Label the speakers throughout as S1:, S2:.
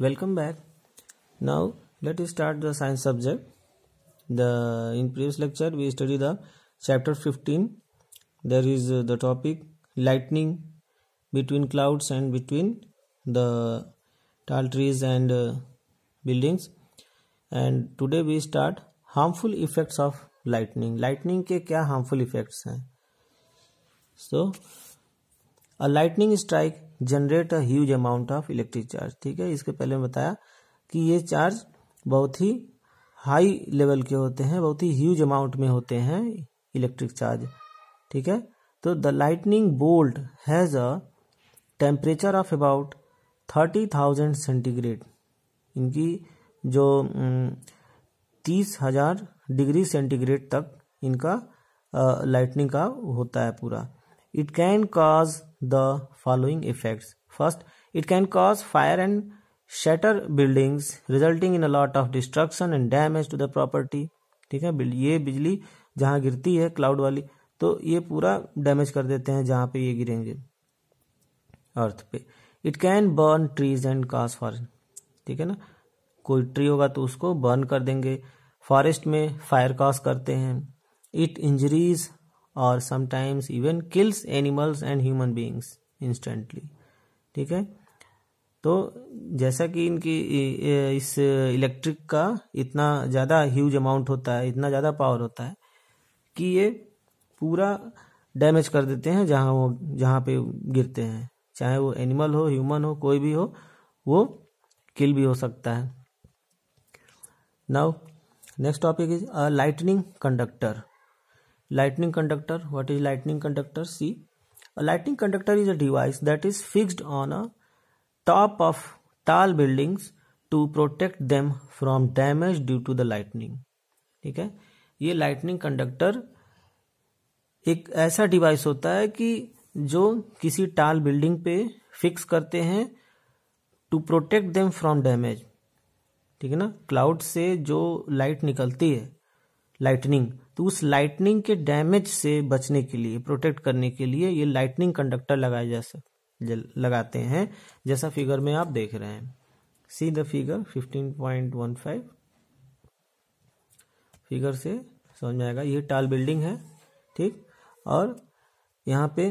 S1: Welcome back. Now let us start the science subject. In previous lecture we studied the chapter 15. There is the topic lightning between clouds and between the tall trees and buildings. And today we start harmful effects of lightning. Lightning के क्या harmful effects हैं? So a lightning strike generate a huge amount of electric charge. ठीक है, इसके पहले मैं बताया कि ये चार्ज बहुत ही हाई लेवल के होते हैं, बहुत ही ह्यूज अमाउंट में होते हैं इलेक्ट्रिक चार्ज. ठीक है, तो the lightning bolt has a temperature of about 30,000 centigrade. इनकी जो 30,000 डिग्री सेंटीग्रेड तक इनका लाइटनिंग का होता है पूरा. It can cause the following effects. First, it can cause fire and shatter buildings, resulting in a lot of destruction and damage to the property. ठीक है, ये बिजली जहाँ गिरती है क्लाउड वाली, तो ये पूरा डैमेज कर देते हैं जहाँ पे ये गिरेंगे अर्थ पे. It can burn trees and cause fire. ठीक है ना, कोई ट्री होगा तो उसको बर्न कर देंगे. फॉरेस्ट में फायर कॉज करते हैं. It injuries और sometimes even kills animals and human beings instantly. ठीक है, तो जैसा कि इनकी इस इलेक्ट्रिक का इतना ज़्यादा ह्यूज अमाउंट होता है, इतना ज़्यादा पावर होता है कि ये पूरा डैमेज कर देते हैं जहाँ पे गिरते हैं. चाहे वो एनिमल हो, ह्यूमन हो, कोई भी हो, वो किल भी हो सकता है. Now next topic is lightning conductor. Lightning conductor. What is lightning conductor? See, a lightning conductor is a device that is fixed on a top of tall buildings to protect them from damage due to the lightning. ठीक है, ये lightning conductor एक ऐसा device होता है कि जो किसी टाल बिल्डिंग पे फिक्स करते हैं to protect them from damage. ठीक है ना, क्लाउड से जो लाइट निकलती है लाइटनिंग, तो उस लाइटनिंग के डैमेज से बचने के लिए, प्रोटेक्ट करने के लिए ये लाइटनिंग कंडक्टर लगाते हैं, जैसा फिगर में आप देख रहे हैं. See the figure 15.15. फिगर से समझ में आएगा. ये टाल बिल्डिंग है, ठीक, और यहाँ पे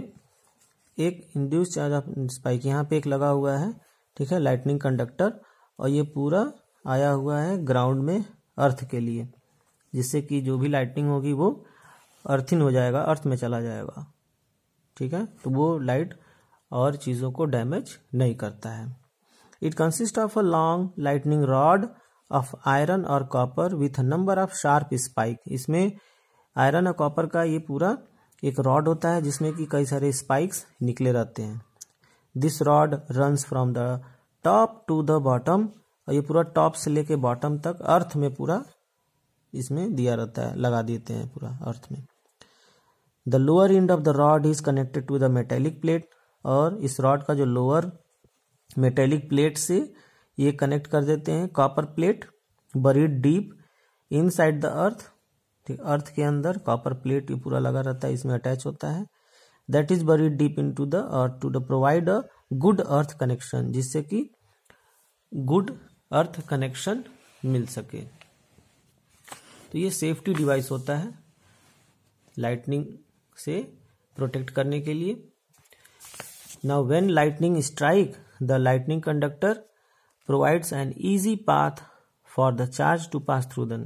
S1: एक इंड्यूस चार्ज ऑफ स्पाइक यहाँ पे एक लगा हुआ है. ठीक है, लाइटनिंग कंडक्टर, और ये पूरा आया हुआ है ग्राउंड में अर्थ के लिए, जिससे कि जो भी लाइटनिंग होगी वो अर्थिन हो जाएगा, अर्थ में चला जाएगा. ठीक है, तो वो लाइट और चीज़ों को डैमेज नहीं करता है. It consist of a long lightning rod of iron और copper with number of sharp spike. इसमें आयरन और कॉपर का ये पूरा एक रॉड होता है जिसमें कि कई सारे स्पाइक्स निकले रहते हैं. This rod runs from the top to the bottom, और ये पूरा टॉप से लेके बॉटम तक अर्थ में पूरा इसमें दिया रहता है, लगा देते हैं पूरा अर्थ में. The lower end of the rod is connected to the metallic plate, और इस रॉड का जो लोअर मेटेलिक प्लेट से ये कनेक्ट कर देते हैं copper plate buried deep inside the earth. ठीक, अर्थ के अंदर कॉपर प्लेट ये पूरा लगा रहता है, इसमें अटैच होता है. That is buried deep into the earth to the provide a good earth connection, जिससे कि गुड अर्थ कनेक्शन मिल सके. तो ये सेफ्टी डिवाइस होता है लाइटनिंग से प्रोटेक्ट करने के लिए. Now when lightning strike the lightning conductor provides an easy path for the charge to pass through then.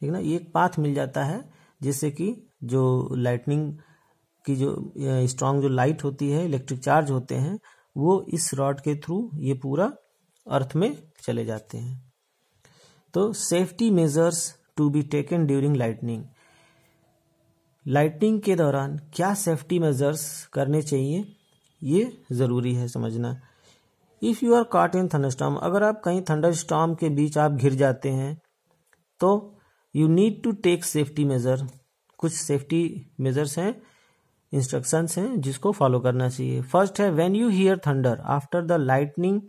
S1: ठीक ना, ये एक पाथ मिल जाता है जिससे कि जो लाइटनिंग की जो स्ट्रांग जो लाइट होती है, इलेक्ट्रिक चार्ज होते हैं, वो इस रॉड के थ्रू ये पूरा अर्थ में चले जाते हैं. तो safety measures to be taken during lightning. Lightning के दौरान क्या सेफ्टी मेजर्स करने चाहिए, ये जरूरी है समझना. If you are caught in thunderstorm, अगर आप कहीं थंडरस्टॉर्म के बीच आप घिर जाते हैं तो you need to take safety measure. कुछ सेफ्टी मेजर्स हैं, इंस्ट्रक्शंस हैं जिसको फॉलो करना चाहिए. फर्स्ट है when you hear thunder after the lightning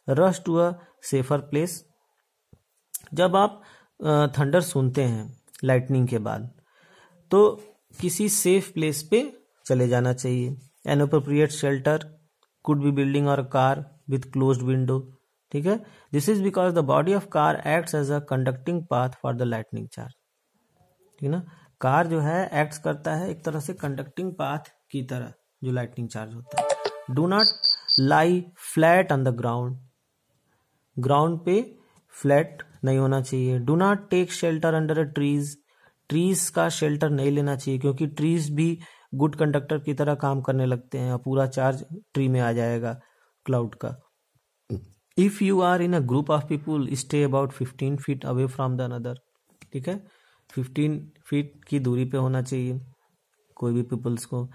S1: rush to a safer place. जब आप थंडर सुनते हैं लाइटनिंग के बाद, तो किसी सेफ प्लेस पे चले जाना चाहिए. An appropriate shelter could be building और कार विथ क्लोज्ड विंडो. ठीक है। This is because the body of car acts as a conducting path for the lightning charge, ठीक है ना। कार जो है एक्ट्स करता है एक तरह से कंडक्टिंग पाथ की तरह जो लाइटनिंग चार्ज होता है। Do not lie flat on the ground, ground पे फ्लैट नहीं होना चाहिए। Do not take shelter under a trees, trees का शेल्टर नहीं लेना चाहिए क्योंकि ट्रीज भी गुड कंडक्टर की तरह काम करने लगते हैं और पूरा चार्ज ट्री में आ जाएगा क्लाउड का। If you are in a group of people stay about 15 feet away from the another, ठीक है। 15 फीट की दूरी पे होना चाहिए कोई भी पीपल्स को।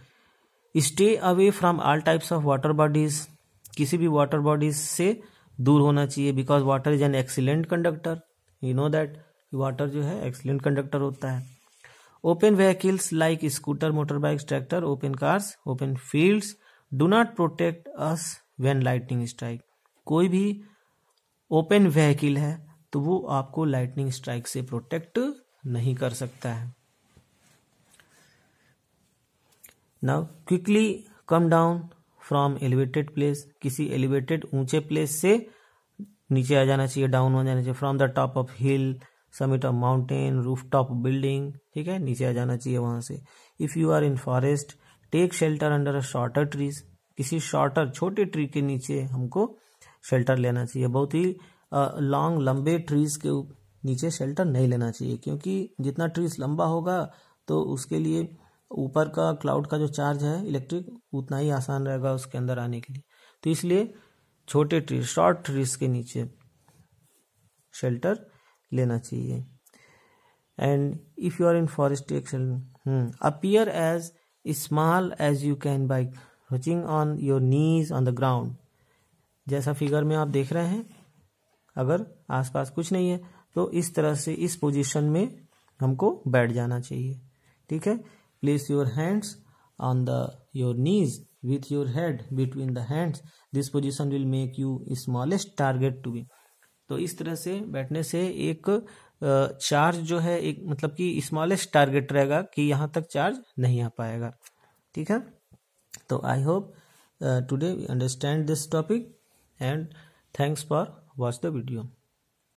S1: Stay away from all types of water bodies, किसी भी वाटर बॉडीज से दूर होना चाहिए because water is an excellent conductor, you know that water जो है एक्सीलेंट कंडक्टर होता है। Open vehicles like scooter, motor bikes, tractor, open cars, open fields do not protect us when lightning strike, कोई भी ओपन व्हीकल है तो वो आपको लाइटनिंग स्ट्राइक से प्रोटेक्ट नहीं कर सकता है। Now quickly come down from elevated place, किसी एलिवेटेड ऊंचे प्लेस से नीचे आ जाना चाहिए, डाउन हो जाना चाहिए। From the top of hill, summit of mountain, roof top building, ठीक है, नीचे आ जाना चाहिए वहां से। If you are in forest take shelter under a shorter trees, किसी शॉर्टर छोटे ट्री के नीचे हमको शेल्टर लेना चाहिए। बहुत ही लॉन्ग लंबे ट्रीज के नीचे शेल्टर नहीं लेना चाहिए क्योंकि जितना ट्रीज लंबा होगा तो उसके लिए ऊपर का क्लाउड का जो चार्ज है इलेक्ट्रिक उतना ही आसान रहेगा उसके अंदर आने के लिए। तो इसलिए छोटे ट्री, शॉर्ट ट्रीज के नीचे शेल्टर लेना चाहिए। And if you are in forest appear as small as you can by crouching on your knees on the ground, जैसा फिगर में आप देख रहे हैं। अगर आसपास कुछ नहीं है तो इस तरह से इस पोजीशन में हमको बैठ जाना चाहिए, ठीक है। Place your hands on the your knees with your head between the hands, this position will make you smallest target to be। तो इस तरह से बैठने से एक चार्ज जो है एक मतलब कि स्मॉलेस्ट टारगेट रहेगा कि यहाँ तक चार्ज नहीं आ पाएगा, ठीक है। तो I hope today we understand this topic and thanks for watch the video.